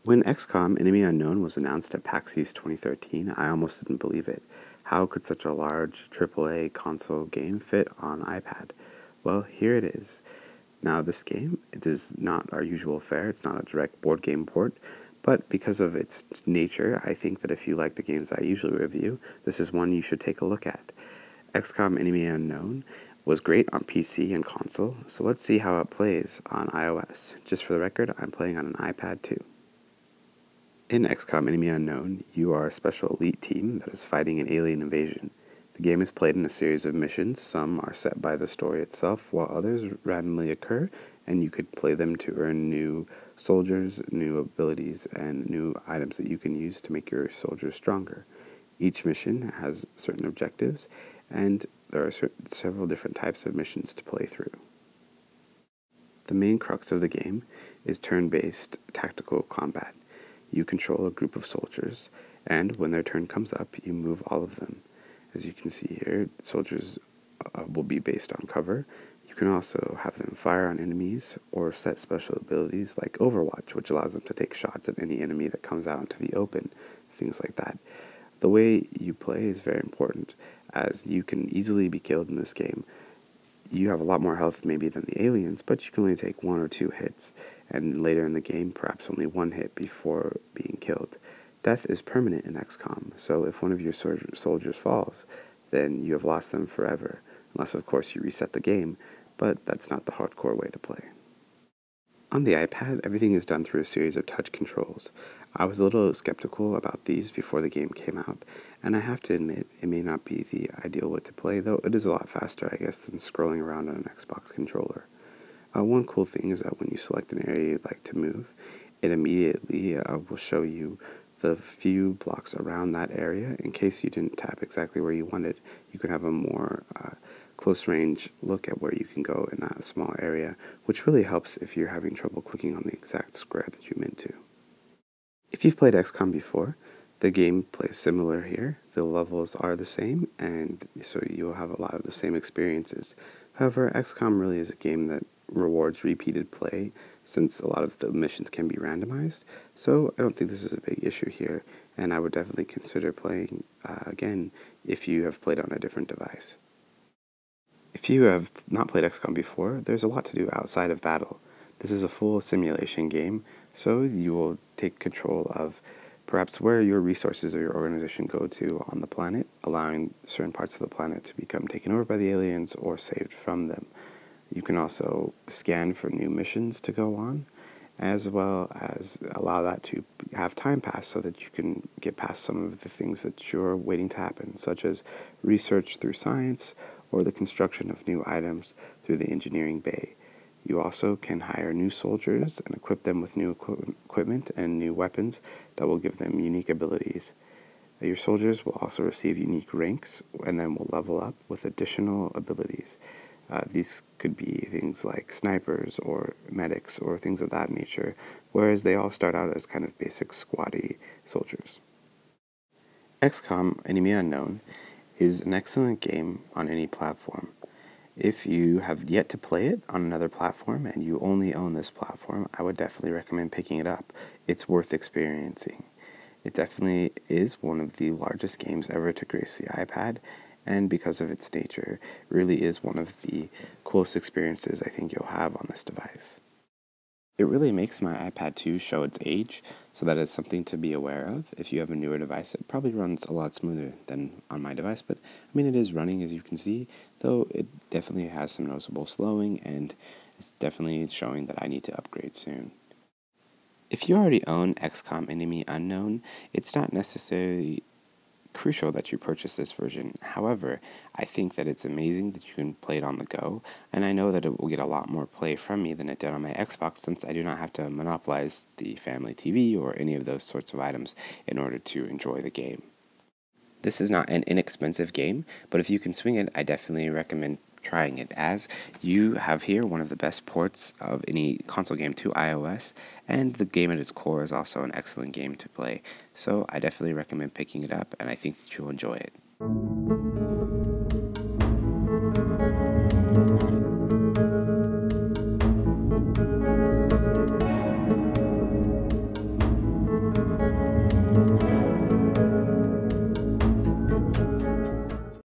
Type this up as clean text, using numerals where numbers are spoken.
When XCOM Enemy Unknown was announced at PAX East 2013, I almost didn't believe it. How could such a large AAA console game fit on iPad? Well, here it is. Now, this game, it is not our usual fare. It's not a direct board game port, but because of its nature, I think that if you like the games I usually review, this is one you should take a look at. XCOM Enemy Unknown was great on PC and console, so let's see how it plays on iOS. Just for the record, I'm playing on an iPad too. In XCOM Enemy Unknown, you are a special elite team that is fighting an alien invasion. The game is played in a series of missions. Some are set by the story itself, while others randomly occur, and you could play them to earn new soldiers, new abilities, and new items that you can use to make your soldiers stronger. Each mission has certain objectives, and there are several different types of missions to play through. The main crux of the game is turn-based tactical combat. You control a group of soldiers, and when their turn comes up, you move all of them. As you can see here, soldiers will be based on cover. You can also have them fire on enemies or set special abilities like Overwatch, which allows them to take shots at any enemy that comes out into the open, things like that. The way you play is very important, as you can easily be killed in this game. You have a lot more health maybe than the aliens, but you can only take 1 or 2 hits, and later in the game, perhaps only 1 hit before being killed. Death is permanent in XCOM, so if one of your soldiers falls, then you have lost them forever, unless of course you reset the game, but that's not the hardcore way to play. On the iPad, everything is done through a series of touch controls. I was a little skeptical about these before the game came out, and I have to admit, it may not be the ideal way to play, though it is a lot faster, I guess, than scrolling around on an Xbox controller. One cool thing is that when you select an area you'd like to move, it immediately will show you the few blocks around that area. In case you didn't tap exactly where you wanted, you can have a more close range look at where you can go in that small area, which really helps if you're having trouble clicking on the exact square that you meant to. If you've played XCOM before, the game plays similar here. The levels are the same, and so you'll have a lot of the same experiences. However, XCOM really is a game that rewards repeated play, since a lot of the missions can be randomized, so I don't think this is a big issue here, and I would definitely consider playing again if you have played on a different device. If you have not played XCOM before, there's a lot to do outside of battle. This is a full simulation game, so you will take control of perhaps where your resources or your organization go to on the planet, allowing certain parts of the planet to become taken over by the aliens or saved from them. You can also scan for new missions to go on, as well as allow that to have time pass so that you can get past some of the things that you're waiting to happen, such as research through science or the construction of new items through the engineering bay. You also can hire new soldiers and equip them with new equipment and new weapons that will give them unique abilities. Your soldiers will also receive unique ranks and then will level up with additional abilities. These could be things like snipers or medics or things of that nature, whereas they all start out as kind of basic squatty soldiers. XCOM Enemy Unknown is an excellent game on any platform. If you have yet to play it on another platform and you only own this platform, I would definitely recommend picking it up. It's worth experiencing. It definitely is one of the largest games ever to grace the iPad, and because of its nature, really is one of the coolest experiences I think you'll have on this device. It really makes my iPad 2 show its age, so that is something to be aware of. If you have a newer device, it probably runs a lot smoother than on my device, but I mean it is running as you can see, though it definitely has some noticeable slowing, and it's definitely showing that I need to upgrade soon. If you already own XCOM Enemy Unknown, it's not necessarily crucial that you purchase this version. However, I think that it's amazing that you can play it on the go, and I know that it will get a lot more play from me than it did on my Xbox, since I do not have to monopolize the family TV or any of those sorts of items in order to enjoy the game. This is not an inexpensive game, but if you can swing it, I definitely recommend trying it, as you have here one of the best ports of any console game to iOS, and the game at its core is also an excellent game to play, so I definitely recommend picking it up, and I think that you'll enjoy it.